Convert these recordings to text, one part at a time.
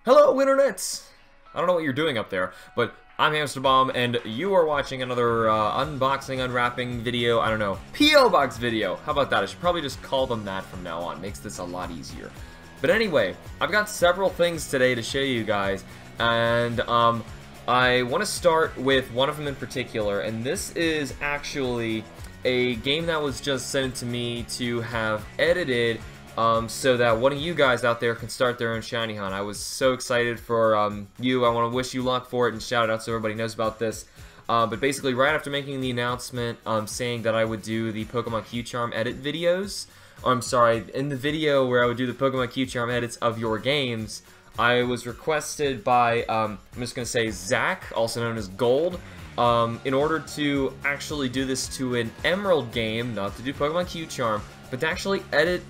Hello, internets! I don't know what you're doing up there, but I'm HamsterBomb, and you are watching another unboxing, unwrapping video, I don't know, P.O. Box video. How about that? I should probably just call them that from now on. Makes this a lot easier. But anyway, I've got several things today to show you guys, and I want to start with one of them in particular, and this is actually a game that was just sent to me to have edited so that one of you guys out there can start their own shiny hunt. I was so excited for you. I want to wish you luck for it and shout it out so everybody knows about this. But basically, right after making the announcement saying that I would do the Pokemon Q-Charm edit videos, I'm sorry, in the video where I would do the Pokemon Q-Charm edits of your games, I was requested by, I'm just going to say Zach, also known as Gold, in order to actually do this to an Emerald game, not to do Pokemon Q-Charm, but to actually edit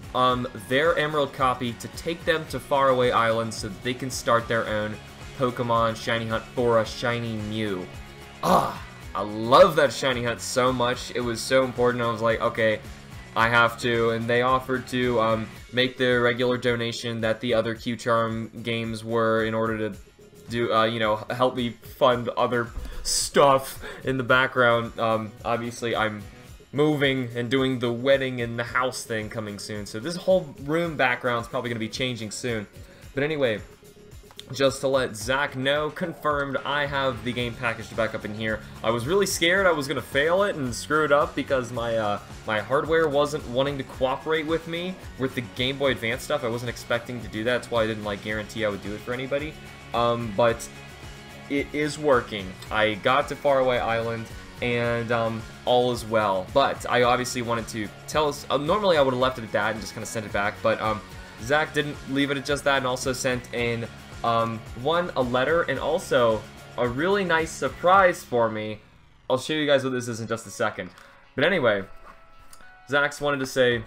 their Emerald copy to take them to faraway islands so that they can start their own Pokemon shiny hunt for a shiny Mew. I love that shiny hunt so much. It was so important. I was like, okay, I have to. And they offered to make the regular donation that the other Q-Charm games were in order to do, you know, help me fund other stuff in the background. Obviously, I'm moving and doing the wedding and the house thing coming soon, so this whole room background is probably going to be changing soon. But anyway, just to let Zach know, confirmed, I have the game packaged back up in here. I was really scared I was going to fail it and screw it up because my my hardware wasn't wanting to cooperate with me with the Game Boy Advance stuff. I wasn't expecting to do that. That's why I didn't like guarantee I would do it for anybody. But it is working. I got to Faraway Island, and all is well. But I obviously wanted to tell us, normally I would have left it at that and just kind of sent it back, but Zach didn't leave it at just that and also sent in, a letter and also a really nice surprise for me. I'll show you guys what this is in just a second. But anyway, Zach's wanted to say,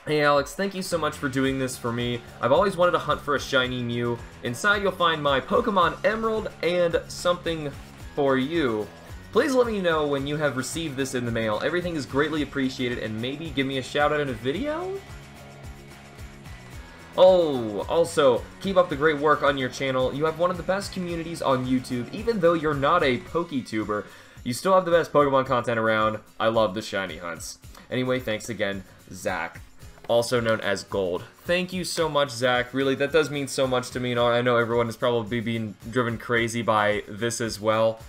"Hey Alex, thank you so much for doing this for me. I've always wanted to hunt for a shiny Mew. Inside you'll find my Pokemon Emerald and something for you. Please let me know when you have received this in the mail. Everything is greatly appreciated, and maybe give me a shout out in a video?" Oh, also, keep up the great work on your channel. You have one of the best communities on YouTube. Even though you're not a PokeTuber, you still have the best Pokemon content around. I love the shiny hunts. Anyway, thanks again, Zach, also known as Gold. Thank you so much, Zach. Really, that does mean so much to me. And I know everyone is probably being driven crazy by this as well.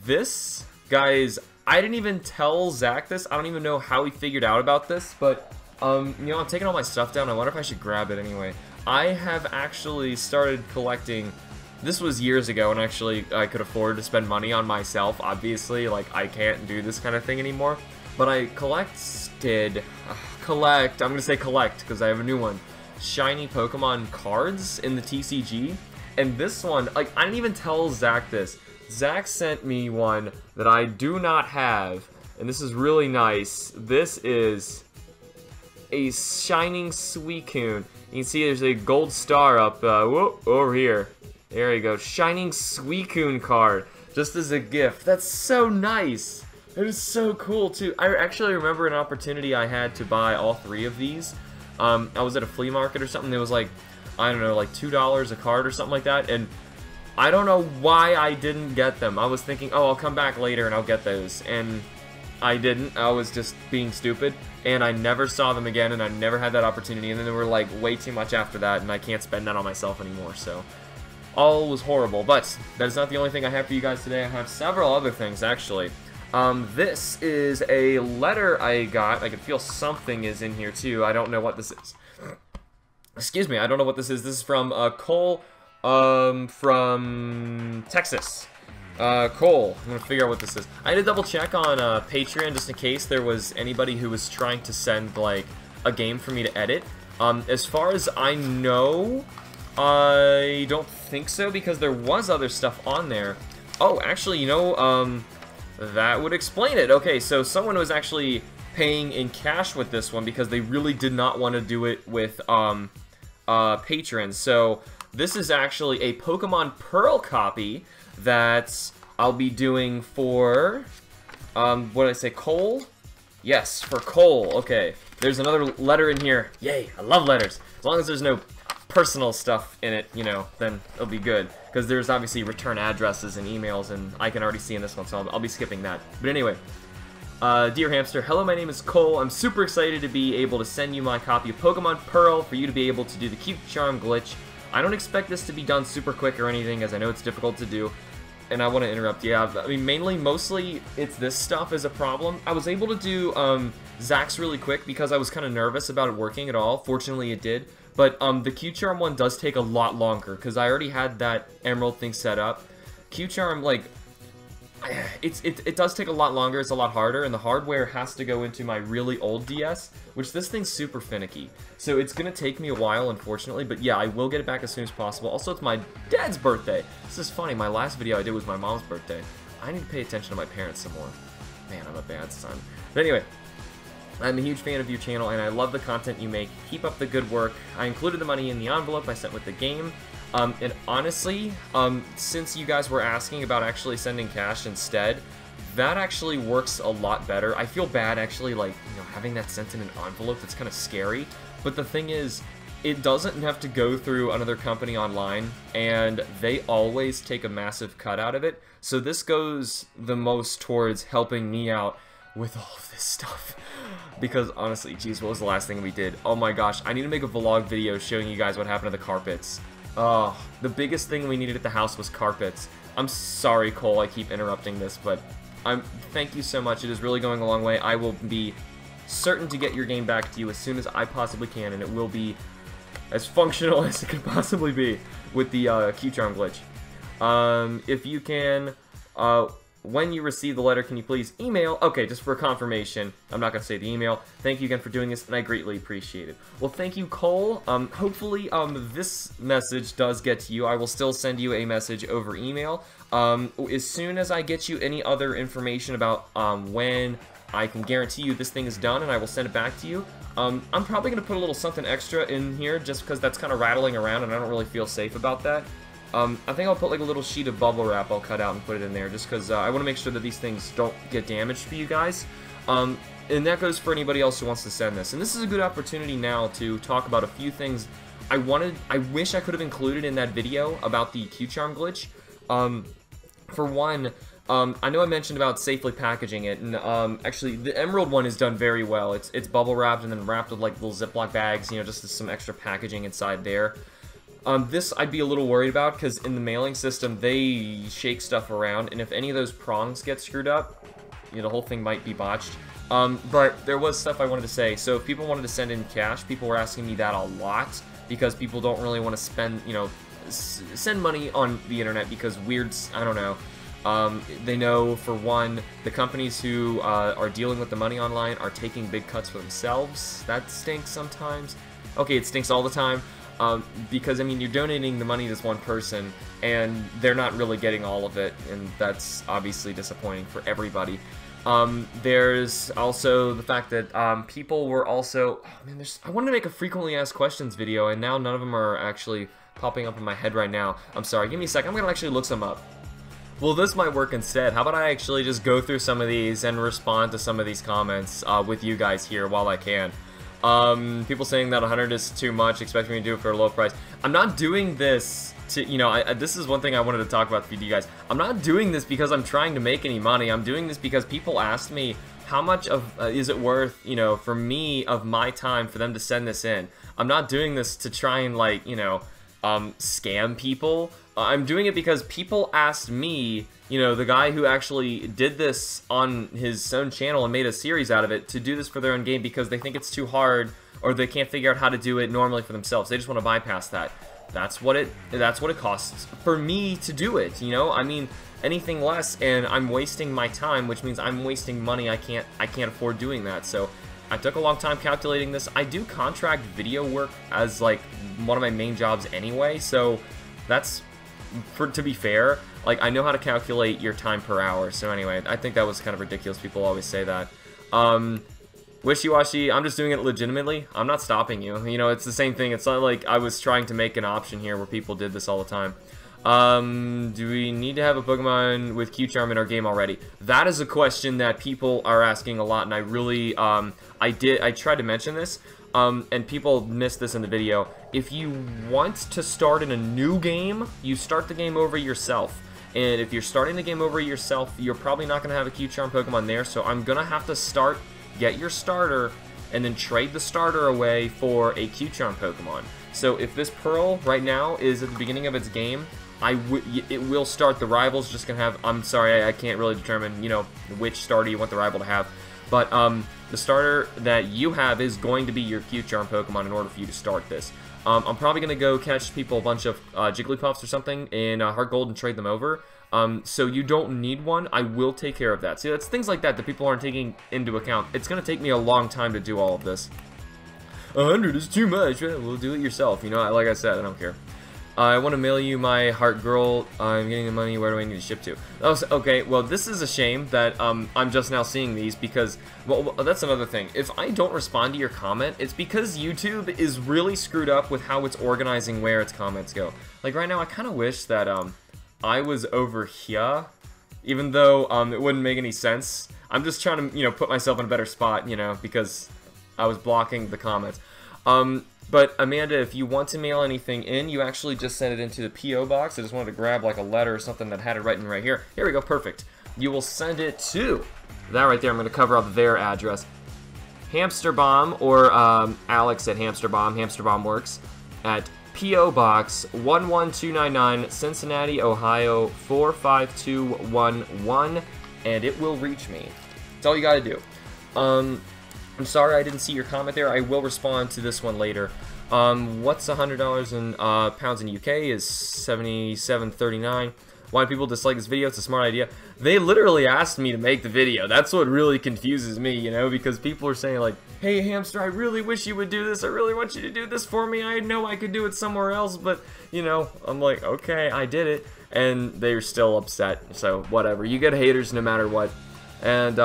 This, guys, I didn't even tell Zach this. I don't even know how he figured out about this, but, you know, I'm taking all my stuff down. I wonder if I should grab it anyway. I have actually started collecting. This was years ago, and actually I could afford to spend money on myself, obviously. Like, I can't do this kind of thing anymore. But I I'm going to say collect, because I have a new one. Shiny Pokemon cards in the TCG. And this one, like, I didn't even tell Zach this. Zach sent me one that I do not have, and this is really nice. This is a Shining Suicune. You can see there's a gold star up whoop, over here. There you go. Shining Suicune card, just as a gift. That's so nice. It is so cool, too. I actually remember an opportunity I had to buy all three of these. I was at a flea market or something. It was like, I don't know, like $2 a card or something like that, and I don't know why I didn't get them. I was thinking, oh, I'll come back later and I'll get those. And I didn't. I was just being stupid. And I never saw them again, and I never had that opportunity. And then they were like way too much after that, and I can't spend that on myself anymore. So all was horrible. But that is not the only thing I have for you guys today. I have several other things, actually. This is a letter I got. I can feel something is in here, too. I don't know what this is. Excuse me. I don't know what this is. This is from Cole. From Texas. Cole. I'm gonna figure out what this is. I had to double check on Patreon just in case there was anybody who was trying to send like a game for me to edit. As far as I know, I don't think so because there was other stuff on there. Oh, actually, you know, that would explain it. Okay, so someone was actually paying in cash with this one because they really did not want to do it with patrons. So this is actually a Pokemon Pearl copy that I'll be doing for, what did I say, Cole? Yes, for Cole. Okay, there's another letter in here. Yay, I love letters. As long as there's no personal stuff in it, you know, then it'll be good. Because there's obviously return addresses and emails, and I can already see in this one, so I'll be skipping that. But anyway, Dear Hamster, hello, my name is Cole. I'm super excited to be able to send you my copy of Pokemon Pearl for you to be able to do the cute charm glitch. I don't expect this to be done super quick or anything, as I know it's difficult to do. And I want to interrupt. Yeah, I mean, mostly, it's this stuff is a problem. I was able to do Zack's really quick because I was kind of nervous about it working at all. Fortunately, it did. But the Q-Charm one does take a lot longer because I already had that Emerald thing set up. Q-Charm, like, it does take a lot longer. It's a lot harder, and the hardware has to go into my really old DS, which this thing's super finicky. So it's going to take me a while, unfortunately, but yeah, I will get it back as soon as possible. Also, it's my dad's birthday. This is funny. My last video I did was my mom's birthday. I need to pay attention to my parents some more. Man, I'm a bad son. But anyway, I'm a huge fan of your channel, and I love the content you make. Keep up the good work. I included the money in the envelope I sent with the game. And honestly, since you guys were asking about actually sending cash instead, that actually works a lot better. I feel bad actually, like, you know, having that sent in an envelope. That's kind of scary. But the thing is, it doesn't have to go through another company online, and they always take a massive cut out of it. So this goes the most towards helping me out with all of this stuff. Because honestly, geez, what was the last thing we did? Oh my gosh, I need to make a vlog video showing you guys what happened to the carpets. Oh, the biggest thing we needed at the house was carpets. I'm sorry, Cole, I keep interrupting this, but thank you so much. It is really going a long way. I will be certain to get your game back to you as soon as I possibly can, and it will be as functional as it could possibly be with the Q-Charm glitch. If you can, when you receive the letter, can you please email? Okay, just for confirmation. I'm not going to say the email. Thank you again for doing this, and I greatly appreciate it. Well, thank you, Cole. Hopefully, this message does get to you. I will still send you a message over email. As soon as I get you any other information about when I can guarantee you this thing is done, and I will send it back to you. I'm probably going to put a little something extra in here, just because that's kind of rattling around, and I don't really feel safe about that. I think I'll put like a little sheet of bubble wrap I'll cut out and put it in there, just because I want to make sure that these things don't get damaged for you guys. And that goes for anybody else who wants to send this. And this is a good opportunity now to talk about a few things I wish I could have included in that video about the Q-Charm glitch. For one, I know I mentioned about safely packaging it, and actually the Emerald one is done very well. It's bubble wrapped and then wrapped with like little Ziploc bags, you know, just some extra packaging inside there. This I'd be a little worried about, because in the mailing system, they shake stuff around, and if any of those prongs get screwed up, you know, the whole thing might be botched. But there was stuff I wanted to say. So if people wanted to send in cash, people were asking me that a lot, because people don't really want to spend, you know, send money on the internet, because I don't know. They know, for one, the companies who are dealing with the money online are taking big cuts for themselves. That stinks sometimes. Okay, it stinks all the time. Because, I mean, you're donating the money to this one person, and they're not really getting all of it, and that's obviously disappointing for everybody. There's also the fact that people were also... Oh, man, I wanted to make a frequently asked questions video, and now none of them are actually popping up in my head right now. I'm sorry, give me a sec. I'm going to actually look some up. Well, this might work instead. How about I actually just go through some of these and respond to some of these comments with you guys here while I can. People saying that 100 is too much, expecting me to do it for a low price. I'm not doing this to, you know, this is one thing I wanted to talk about with you guys. I'm not doing this because I'm trying to make any money. I'm doing this because people asked me how much of is it worth, you know, for me, of my time for them to send this in. I'm not doing this to try and, like, you know, scam people. I'm doing it because people asked me, you know, the guy who actually did this on his own channel and made a series out of it, to do this for their own game because they think it's too hard, or they can't figure out how to do it normally for themselves. They just want to bypass that. That's what it costs for me to do it, you know? I mean, anything less and I'm wasting my time, which means I'm wasting money. I can't afford doing that. So I took a long time calculating this. I do contract video work as, like, one of my main jobs anyway, so that's, to be fair, like, I know how to calculate your time per hour. So anyway, I think that was kind of ridiculous. People always say that. Wishy-washy, I'm just doing it legitimately. I'm not stopping you. You know, it's the same thing. It's not like I was trying to make an option here where people did this all the time. Do we need to have a Pokemon with Q-Charm in our game already? That is a question that people are asking a lot, and I really, I tried to mention this. And people missed this in the video. If you want to start in a new game, you start the game over yourself. And if you're starting the game over yourself, you're probably not going to have a Q-Charm Pokemon there, so I'm going to have to get your starter, and then trade the starter away for a Q-Charm Pokemon. So if this Pearl right now is at the beginning of its game, it will start. The rival's just going to have, I'm sorry, I can't really determine, you know, which starter you want the rival to have, but the starter that you have is going to be your Q-Charm Pokemon in order for you to start this. I'm probably going to go catch people a bunch of Jigglypuffs or something in Heart Gold and trade them over. So you don't need one. I will take care of that. See, that's things like that that people aren't taking into account. It's going to take me a long time to do all of this. 100 is too much. We'll do it yourself. You know, like I said, I don't care. I want to mail you my Heart Girl. I'm getting the money. Where do I need to ship to? Okay, well, this is a shame that I'm just now seeing these because, well, that's another thing. If I don't respond to your comment, it's because YouTube is really screwed up with how it's organizing where its comments go. Like right now, I kind of wish that I was over here, even though it wouldn't make any sense. I'm just trying to, you know, put myself in a better spot, you know, because I was blocking the comments. But Amanda, if you want to mail anything in, you actually just send it into the P.O. box. I just wanted to grab like a letter or something that had it written right here. Here we go, perfect. You will send it to that right there. I'm going to cover up their address. HamsterBomb, or Alex at HamsterBomb. HamsterBomb works at P.O. Box 11299, Cincinnati, Ohio 45211, and it will reach me. That's all you got to do. I'm sorry I didn't see your comment there. I will respond to this one later. What's $100 in pounds in UK is 77.39. Why do people dislike this video? It's a smart idea. They literally asked me to make the video. That's what really confuses me, you know, because people are saying like, hey Hamster, I really wish you would do this. I really want you to do this for me. I know I could do it somewhere else, but, you know, I'm like, okay, I did it. And they're still upset, so whatever. You get haters no matter what. And,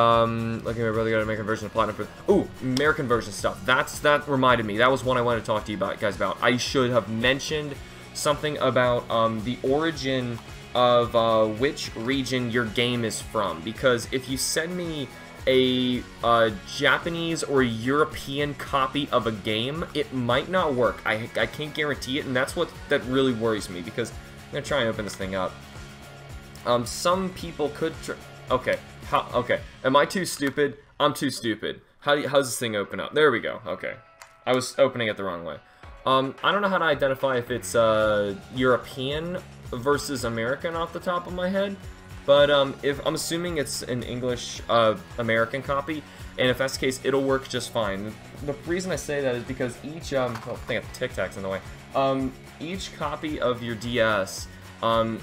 looking at my brother got an American version of Platinum for... Ooh, American version stuff. That reminded me. That was one I wanted to talk to you guys about. I should have mentioned something about, the origin of, which region your game is from. Because if you send me a, Japanese or European copy of a game, it might not work. I can't guarantee it, and that really worries me, because I'm gonna try and open this thing up. Some people could... Okay. Okay. Am I too stupid? I'm too stupid. How's this thing open up? There we go. Okay. I was opening it the wrong way. I don't know how to identify if it's European versus American off the top of my head, but if I'm assuming it's an English American copy, and if that's the case, it'll work just fine. The reason I say that is because each oh, I think Tic Tac's in the way. Each copy of your DS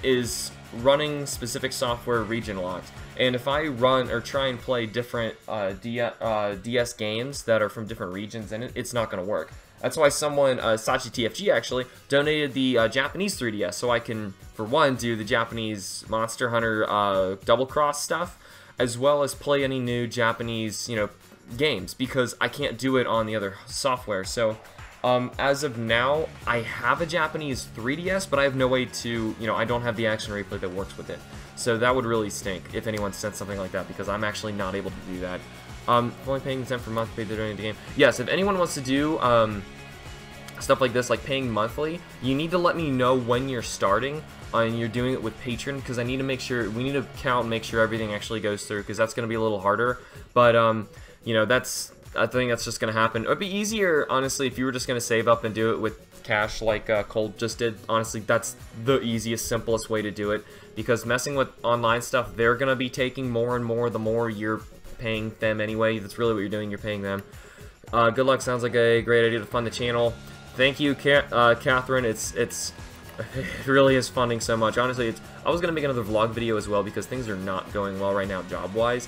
is running specific software region locked. And if I run or try and play different DS games that are from different regions, and it's not going to work. That's why someone, Sachi TFG actually, donated the Japanese 3DS, so I can, for one, do the Japanese Monster Hunter Double Cross stuff, as well as play any new Japanese, you know, games, because I can't do it on the other software. So as of now, I have a Japanese 3DS, but I have no way to, you know, I don't have the action replay that works with it. So that would really stink if anyone sent something like that, because I'm actually not able to do that. Only paying $10 per month, paid during the game. Yes, if anyone wants to do stuff like this, like paying monthly, you need to let me know when you're starting and you're doing it with Patreon, because I need to make sure, we need to count and make sure everything actually goes through, because that's going to be a little harder. But, you know, I think that's just going to happen. It would be easier, honestly, if you were just going to save up and do it with cash like Colt just did. Honestly, that's the easiest, simplest way to do it, because messing with online stuff, they're going to be taking more and more the more you're paying them anyway. That's really what you're doing, you're paying them. Good luck, sounds like a great idea to fund the channel. Thank you, Catherine. It really is funding so much. Honestly, I was going to make another vlog video as well, because things are not going well right now job-wise.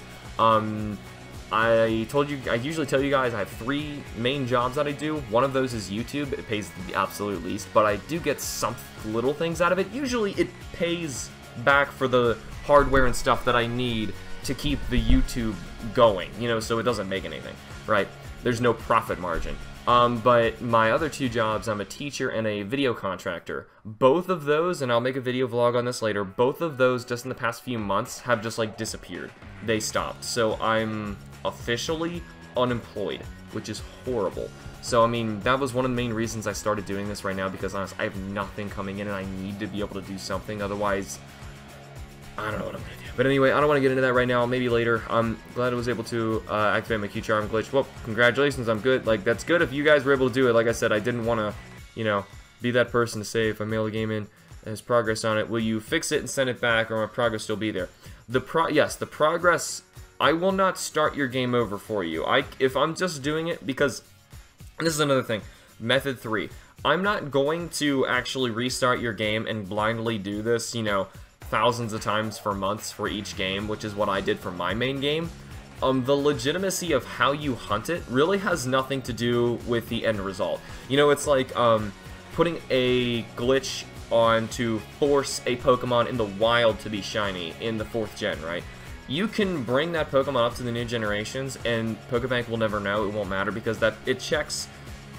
I usually tell you guys I have 3 main jobs that I do. One of those is YouTube. It pays the absolute least, but I do get some little things out of it. Usually it pays back for the hardware and stuff that I need to keep the YouTube going, you know, so it doesn't make anything, right? There's no profit margin. But my other 2 jobs, I'm a teacher and a video contractor. Both of those, and I'll make a video vlog on this later, both of those just in the past few months have just like disappeared. They stopped. So I'm officially unemployed, which is horrible. So, I mean, that was one of the main reasons I started doing this right now, because honestly, I have nothing coming in and I need to be able to do something, otherwise, I don't know what I'm going to do. But anyway, I don't want to get into that right now, maybe later. I'm glad I was able to activate my Q-Charm glitch. Well, congratulations, I'm good. Like, that's good if you guys were able to do it. Like I said, I didn't want to, you know, be that person to say if I mail the game in, there's progress on it. Will you fix it and send it back, or will my progress still be there? Yes, the progress, I will not start your game over for you. If I'm just doing it, because, and this is another thing, method 3. I'm not going to actually restart your game and blindly do this, you know, thousands of times for months for each game, which is what I did for my main game. The legitimacy of how you hunt it really has nothing to do with the end result. You know, it's like putting a glitch on to force a Pokemon in the wild to be shiny in the 4th gen, right? You can bring that Pokemon up to the new generations, and Pokebank will never know. It won't matter, because it checks,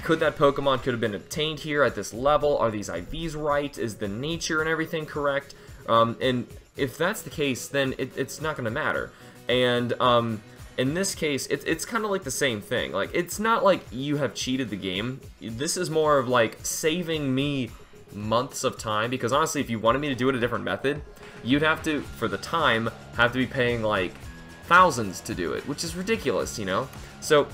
could that Pokemon could have been obtained here at this level? Are these IVs right? Is the nature and everything correct? And if that's the case, then it's not going to matter. And in this case, it's kind of like the same thing. Like, it's not like you have cheated the game. This is more of like saving me months of time, because honestly, if you wanted me to do it a different method, you'd have to, for the time, have to be paying like thousands to do it, which is ridiculous, you know? So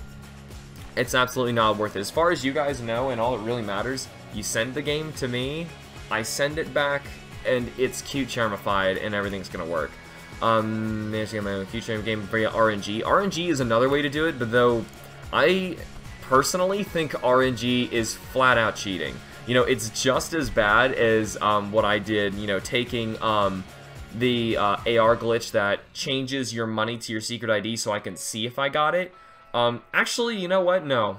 it's absolutely not worth it. As far as you guys know, and all that really matters, you send the game to me, I send it back, and it's Q-Charmified, and everything's gonna work. Managed to get my own Q-Charm game via RNG. RNG is another way to do it, but though I personally think RNG is flat out cheating. You know, it's just as bad as what I did, you know, taking the AR glitch that changes your money to your secret ID so I can see if I got it. Actually, you know what? No.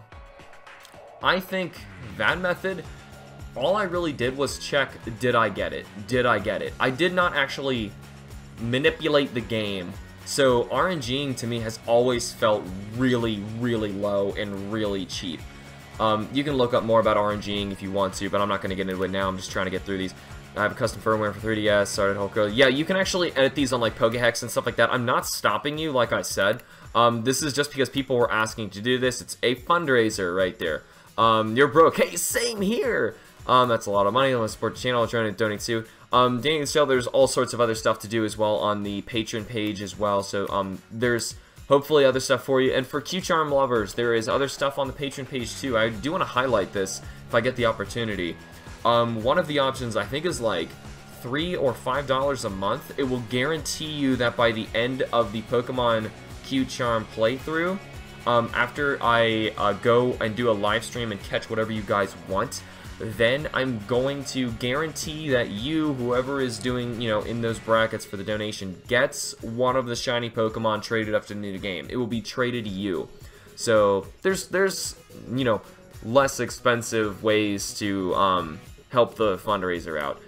I think that method, all I really did was check, did I get it? Did I get it? I did not actually manipulate the game. So RNGing to me has always felt really, really low and really cheap. You can look up more about RNGing if you want to, but I'm not going to get into it now. I'm just trying to get through these. I have a custom firmware for 3DS, started whole code. Yeah, you can actually edit these on like Pokehex and stuff like that. I'm not stopping you, like I said. This is just because people were asking to do this. It's a fundraiser right there. You're broke. Hey, same here. That's a lot of money. I want to support the channel. I'm trying to donate to. Donating the channel, there's all sorts of other stuff to do as well on the Patreon page as well. So there's hopefully other stuff for you. And for Q-Charm lovers, there is other stuff on the Patreon page too. I do want to highlight this if I get the opportunity. One of the options I think is like $3 or $5 a month. It will guarantee you that by the end of the Pokemon Q-Charm playthrough, after I go and do a live stream and catch whatever you guys want, then I'm going to guarantee that you, whoever is doing, you know, in those brackets for the donation, gets one of the shiny Pokemon traded up to the new game. It will be traded to you. So there's you know, less expensive ways to help the fundraiser out.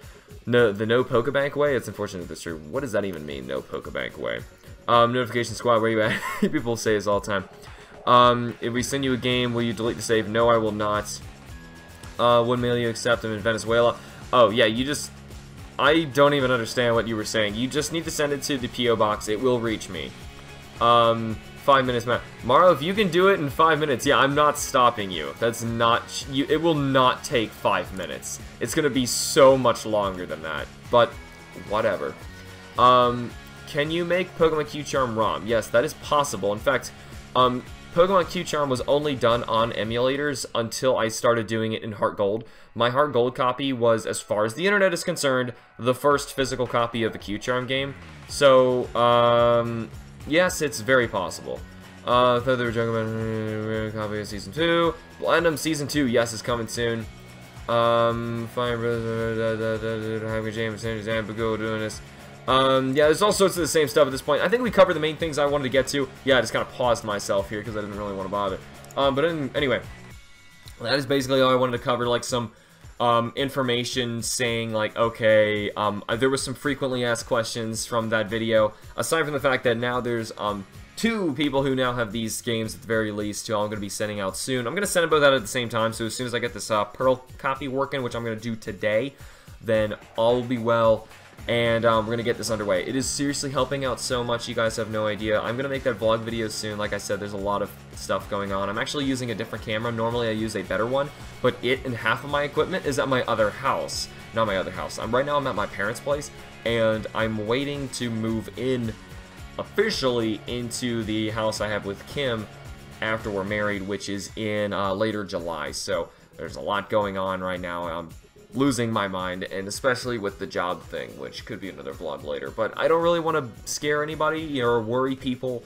No, the no Pokebank way. It's unfortunate that's true. What does that even mean? No Pokebank way. Notification squad. Where you at? People say this all the time. If we send you a game, will you delete the save? No, I will not. Would mail you accept them in Venezuela? Oh yeah, you just, I don't even understand what you were saying. You just need to send it to the P.O. box. It will reach me. 5 minutes, man. Maro, if you can do it in 5 minutes, yeah, I'm not stopping you. That's not, it will not take 5 minutes. It's gonna be so much longer than that. But whatever. Can you make Pokemon Q-Charm ROM? Yes, that is possible. In fact, Pokemon Q-Charm was only done on emulators until I started doing it in Heart Gold. My Heart Gold copy was, as far as the internet is concerned, the first physical copy of the Q-Charm game. So, yes, it's very possible. Thought they were joking about copy of Season 2. Blandum Season 2, yes, is coming soon. Fire Brothers, having James and Bago doing this. Yeah, there's all sorts of the same stuff at this point. I think we covered the main things I wanted to get to. Yeah, I just kind of paused myself here because I didn't really want to bother. But anyway, that is basically all I wanted to cover. Like some information saying like, okay, there was some frequently asked questions from that video. Aside from the fact that now there's 2 people who now have these games at the very least, who I'm going to be sending out soon. I'm going to send them both out at the same time. So as soon as I get this Pearl copy working, which I'm going to do today, then all will be well. and we're going to get this underway. It is seriously helping out so much, you guys have no idea. I'm going to make that vlog video soon. Like I said, there's a lot of stuff going on. I'm actually using a different camera. Normally I use a better one, but it and half of my equipment is at my other house. Not my other house. Right now I'm at my parents' place, and I'm waiting to move in officially into the house I have with Kim after we're married, which is in later July. So there's a lot going on right now. I'm losing my mind, and especially with the job thing, which could be another vlog later. But I don't really want to scare anybody or worry people.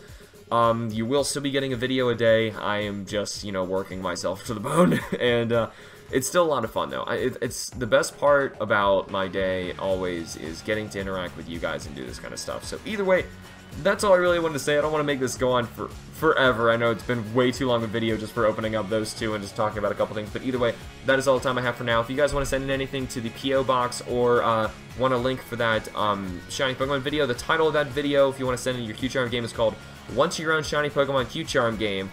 You will still be getting a video a day. I am just, you know, working myself to the bone, and it's still a lot of fun though. It's the best part about my day always is getting to interact with you guys and do this kind of stuff. So either way, that's all I really wanted to say. I don't want to make this go on for forever. I know it's been way too long a video just for opening up those two and just talking about a couple things. But either way, that is all the time I have for now. If you guys want to send in anything to the P.O. Box or want a link for that Shiny Pokemon video, the title of that video, if you want to send in your Q-Charm game, is called Once Your Own Shiny Pokemon Q-Charm Game? ?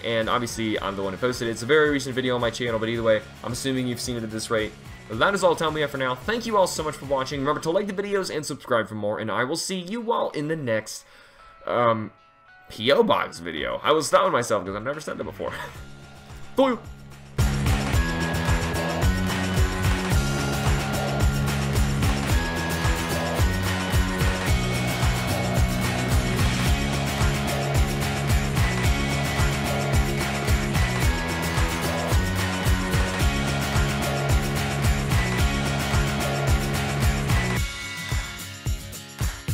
And obviously, I'm the one who posted it. It's a very recent video on my channel, but either way, I'm assuming you've seen it at this rate. That is all the time we have for now. Thank you all so much for watching. Remember to like the videos and subscribe for more, and I will see you all in the next P.O. Box video. I was stopping myself because I've never said that before. Bye!